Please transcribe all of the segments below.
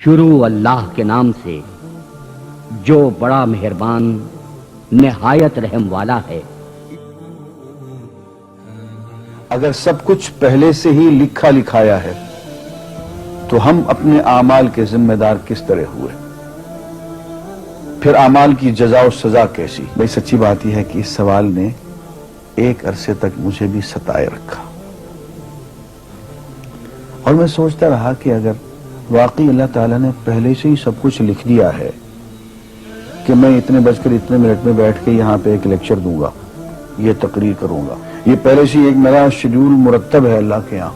شروع اللہ کے نام سے جو بڑا مہربان نہایت رحم والا ہے۔ اگر سب کچھ پہلے سے ہی لکھا لکھایا ہے تو ہم اپنے اعمال کے ذمہ دار کس طرح ہوئے؟ پھر اعمال کی جزا و سزا کیسی؟ بھئی سچی بات یہ ہے کہ اس سوال نے ایک عرصے تک مجھے بھی ستائے رکھا، اور میں سوچتا رہا کہ اگر واقعی اللہ تعالیٰ نے پہلے سے ہی سب کچھ لکھ دیا ہے کہ میں اتنے بج کر اتنے منٹ میں بیٹھ کے یہاں پہ ایک لیکچر دوں گا، یہ تقریر کروں گا، یہ پہلے سے ایک میرا شیڈول مرتب ہے اللہ کے ہاں،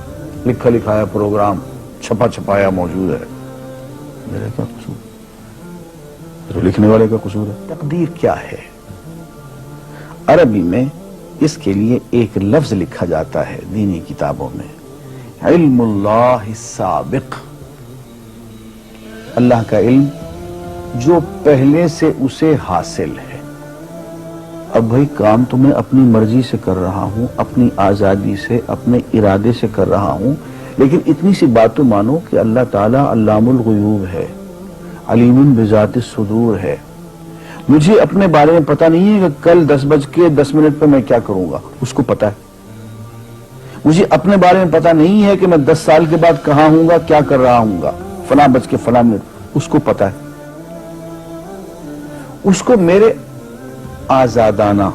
لکھا لکھایا پروگرام چھپا چھپایا موجود ہے، میرے کیا قصور؟ تو لکھنے والے کا قصور ہے۔ تقدیر کیا ہے؟ عربی میں اس کے لیے ایک لفظ لکھا جاتا ہے دینی کتابوں میں، علم اللہ السابق، اللہ کا علم جو پہلے سے اسے حاصل ہے۔ اب بھائی کام تو میں اپنی مرضی سے کر رہا ہوں، اپنی آزادی سے، اپنے ارادے سے کر رہا ہوں، لیکن اتنی سی بات تو مانو کہ اللہ تعالیٰ علام الغیوب ہے، علیم بذات الصدور ہے۔ مجھے اپنے بارے میں پتہ نہیں ہے کہ کل 10:10 پہ میں کیا کروں گا، اس کو پتہ ہے۔ مجھے اپنے بارے میں پتہ نہیں ہے کہ میں 10 سال کے بعد کہاں ہوں گا، کیا کر رہا ہوں گا، فلاں بج کے فلاں منٹ، اس کو پتہ ہے۔ اس کو میرے آزادانہ،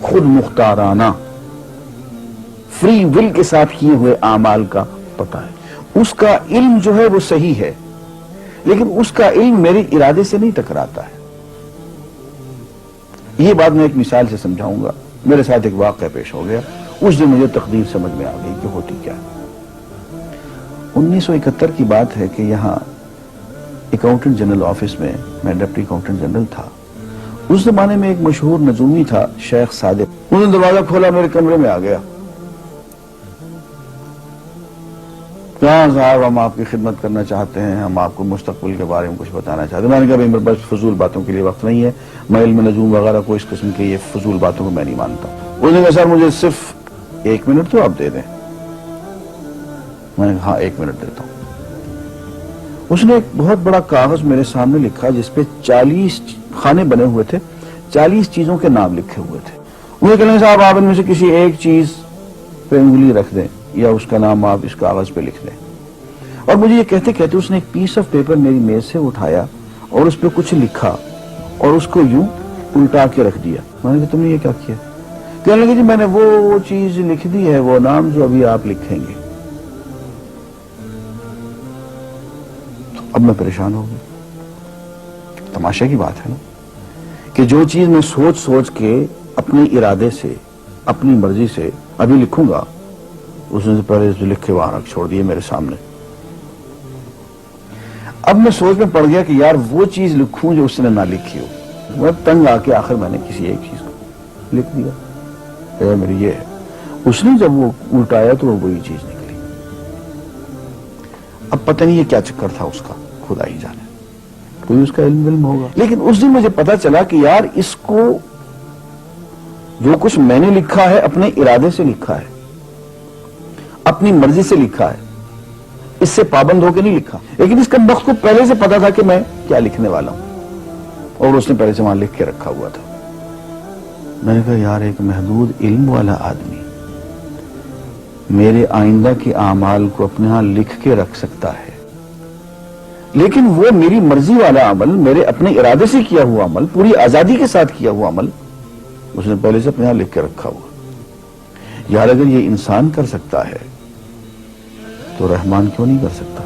خود مختارانہ، فری ول کے ساتھ کیے ہوئے اعمال کا پتہ ہے۔ اس کا علم جو ہے وہ صحیح ہے، لیکن اس کا علم میرے ارادے سے نہیں ٹکراتا ہے۔ یہ بات میں ایک مثال سے سمجھاؤں گا۔ میرے ساتھ ایک واقعہ پیش ہو گیا، اس دن مجھے تقدیر سمجھ میں آ گئی کہ ہوتی کیا ہے۔ 1971 کی بات ہے کہ یہاں اکاؤنٹنٹ جنرل آفس میں میں ڈپٹی اکاؤنٹنٹ جنرل تھا۔ اس زمانے میں ایک مشہور نجومی تھا شیخ صادق، انہوں نے دروازہ کھولا، میرے کمرے میں آ گیا، کہاں صاحب ہم آپ کی خدمت کرنا چاہتے ہیں، ہم آپ کو مستقبل کے بارے میں کچھ بتانا چاہتے ہیں۔ میں نے کہا میرے پاس فضول باتوں کے لیے وقت نہیں ہے، میں علم نجوم وغیرہ کو اس قسم کے یہ فضول باتوں کو میں نہیں مانتا۔ اس نے کہا سر مجھے صرف 1 منٹ تو آپ دے دیں۔ میں نے کہا ہاں 1 منٹ دیتا ہوں۔ اس نے ایک بہت بڑا کاغذ میرے سامنے لکھا جس پہ 40 خانے بنے ہوئے تھے، 40 چیزوں کے نام لکھے ہوئے تھے۔ انہیں کہا صاحب آپ ان میں سے کسی ایک چیز پہ انگلی رکھ دیں یا اس کا نام آپ اس کاغذ پہ لکھ دیں۔ اور مجھے یہ کہتے کہتے اس نے ایک پیس آف پیپر میری میز سے اٹھایا اور اس پہ کچھ لکھا اور اس کو یوں الٹا کے رکھ دیا۔ میں نے کہا تم نے یہ کیا کیا؟ کہنے لگے جی میں نے وہ چیز لکھ دی ہے، وہ نام جو ابھی آپ لکھیں گے۔ اب میں پریشان ہو گیا۔ تماشا کی بات ہے نا کہ جو چیز میں سوچ سوچ کے اپنے ارادے سے، اپنی مرضی سے ابھی لکھوں گا، اس نے پہلے جو لکھے وہاں رکھ چھوڑ دیے میرے سامنے۔ اب میں سوچ میں پڑ گیا کہ یار وہ چیز لکھوں جو اس نے نہ لکھی ہو۔ میں تنگ آ کے آخر میں نے کسی ایک چیز کو لکھ دیا کہ میری یہ ہے۔ اس نے جب وہ الٹایا تو وہ وہی چیز نکلی۔ اب پتہ نہیں یہ کیا چکر تھا اس کا، خدا ہی جانے، کوئی اس کا علم ہوگا۔ لیکن اس دن مجھے پتا چلا کہ یار اس کو جو کچھ میں نے لکھا ہے اپنے ارادے سے لکھا ہے، اپنی مرضی سے لکھا ہے، اس سے پابند ہو کے نہیں لکھا، لیکن اس بخت کو پہلے سے پتا تھا کہ میں کیا لکھنے والا ہوں، اور اس نے پہلے سے وہاں لکھ کے رکھا ہوا تھا۔ میں نے کہا یار ایک محدود علم والا آدمی میرے آئندہ کے اعمال کو اپنے ہاں لکھ کے رکھ سکتا ہے، لیکن وہ میری مرضی والا عمل، میرے اپنے ارادے سے کیا ہوا عمل، پوری آزادی کے ساتھ کیا ہوا عمل، اس نے پہلے سے اپنے ہاں لکھ کے رکھا ہوا۔ یار اگر یہ انسان کر سکتا ہے تو رحمان کیوں نہیں کر سکتا؟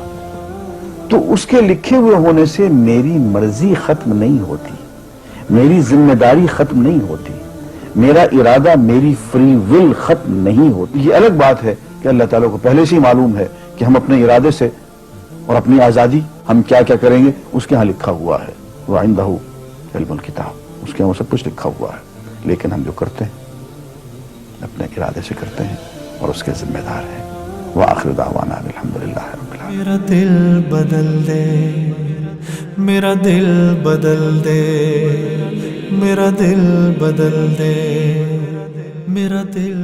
تو اس کے لکھے ہوئے ہونے سے میری مرضی ختم نہیں ہوتی، میری ذمہ داری ختم نہیں ہوتی، میرا ارادہ، میری فری ول ختم نہیں ہوتی۔ یہ الگ بات ہے کہ اللہ تعالیٰ کو پہلے سے ہی معلوم ہے کہ ہم اپنے ارادے سے اور اپنی آزادی ہم کیا کیا کریں گے، اس کے ہاں لکھا ہوا ہے۔ وَعِندَهُ عِلْمُ الْكِتَابِ، اس کے ہاں وہ سب کچھ لکھا ہوا ہے، لیکن ہم جو کرتے ہیں اپنے ارادے سے کرتے ہیں اور اس کے ذمہ دار ہیں۔ وآخر دعوانا الحمدللہ رب العالمین۔ میرا دل بدل دے، میرا دل بدل دے، میرا دل بدل دے، میرا دل